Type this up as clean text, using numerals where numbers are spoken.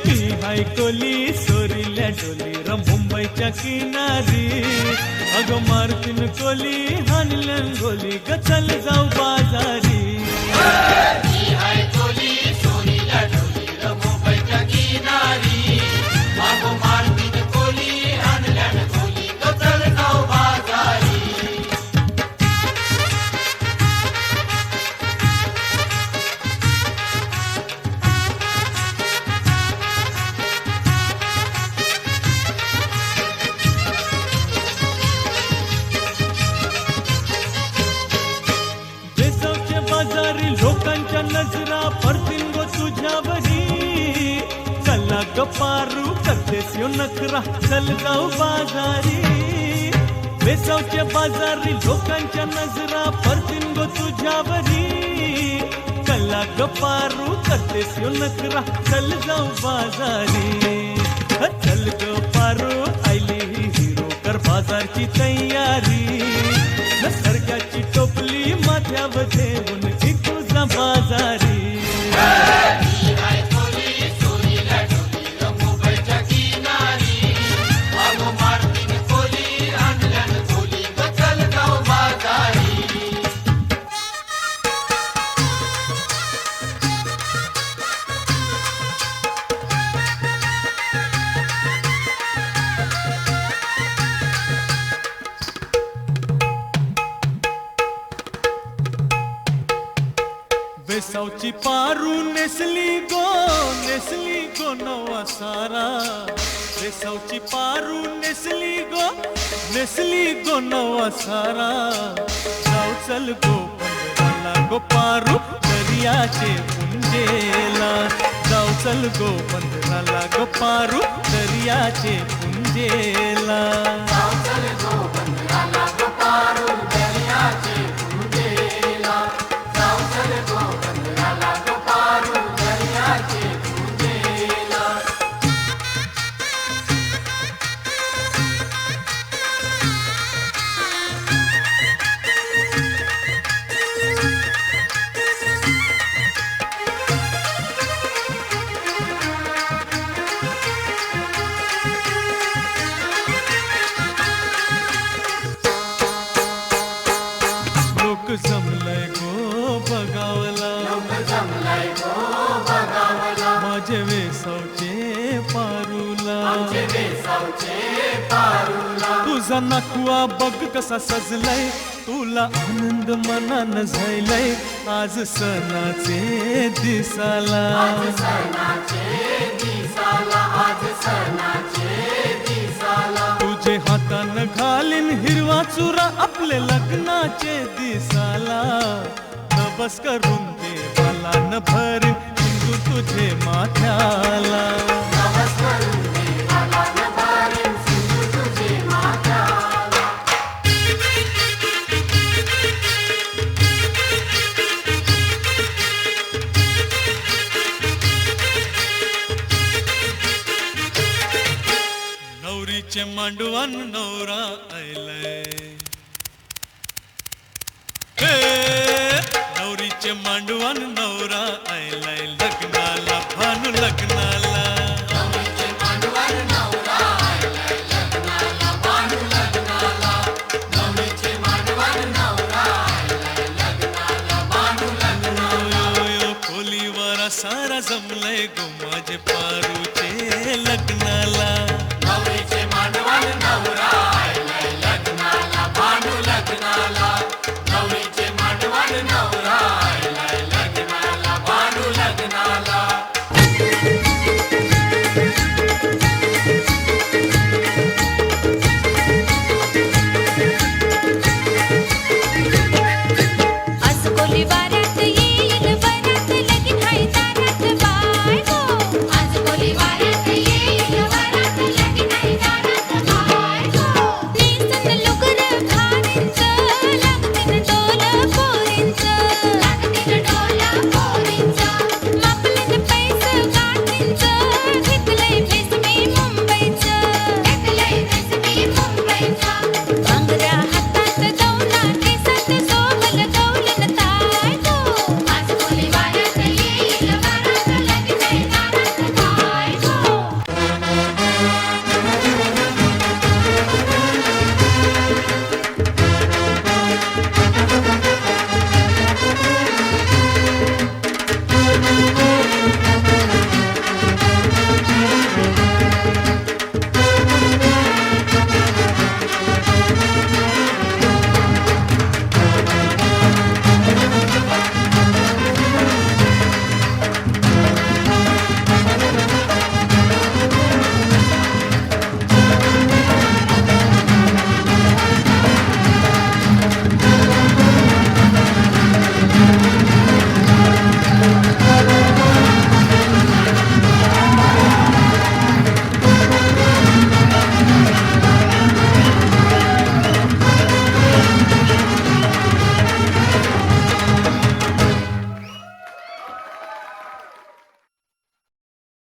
मी हाय कोली सोरील्या डोली र मुंबईच्या किनारी अगं मारतीन कोली हाणल्यान गोली ग चल जाऊ बाजारी मी हाय कोली सोरील्या डोली र मुंबईच्या किनारी अगं मारतीन कोली हाणल्यान गोली ग चल जाऊ बाजारी बाजारी लोकांच्या नजरा पडतील गो तुझ्यावरी चला ग पारू करतेस यो नखरा चल जाऊ बाजारी बेसावच्या बाजारी लोकांच्या नजरा पडतील गो तुझ्यावरी चला ग पारू करतेस यो नखरा चल जाऊ बाजारी चल ग पारू आईली हिरो कर बाजारची तयारी निसर्गाची टोपली माथ्यावर ठेवून तुझा बाजारी मी हाय कोली सोरील्या डोली र मुंबईच्या किनारी अगं मारतीन कोली हाणल्यान गोली ग चल जाऊ बाजारी बेसावची पारू नेसली गो नवा सारा बेसावची पारू नेसली गो नवा सारा जाऊ चल गो पंधराला गो पारू दर्याचे पुंजेला जाऊ चल गो पंधराला गो पारू दर्याचे पुंजेला जाऊ चल गो पंधराला गो पारू दर्याचे पुंजेला जाऊ चल गो पंधराला गो पारू दर्याचे पुंजेला लोक जमलंय गो बघावला जमलाय गो बघावला माझे वेसावचे पारूला आमचे वेसावचे पारूला तुझा नकुआ बघ कसा सजलाय तुला आनंद मनान झायलाय आज सणाचे दिसाला आज सणाचे दिसाला आज सणाचे दिसाला तुझे हातान घालीन हिरवा चुरा आपले लग्नाचे दिसाला नबस करून देवाला न भरीन हिंदू तुझे माथ्याला नवस करून देवाला न भरीन सिंधू तुझे माथ्याला नवरीचे मांडवान नवरा आयलाय नवरीचे मांडवान नवरा आयलाय लग्नाला भानू लग्नाला नवरीचे मांडवान नवरा आयलाय लग्नाला बानू लग्नाला नवरीचे मांडवान नवरा आयलाय लग्नाला बानू लग्नाला खोलीवर सारा जमलंय गो माझे पारूचे लग्नाला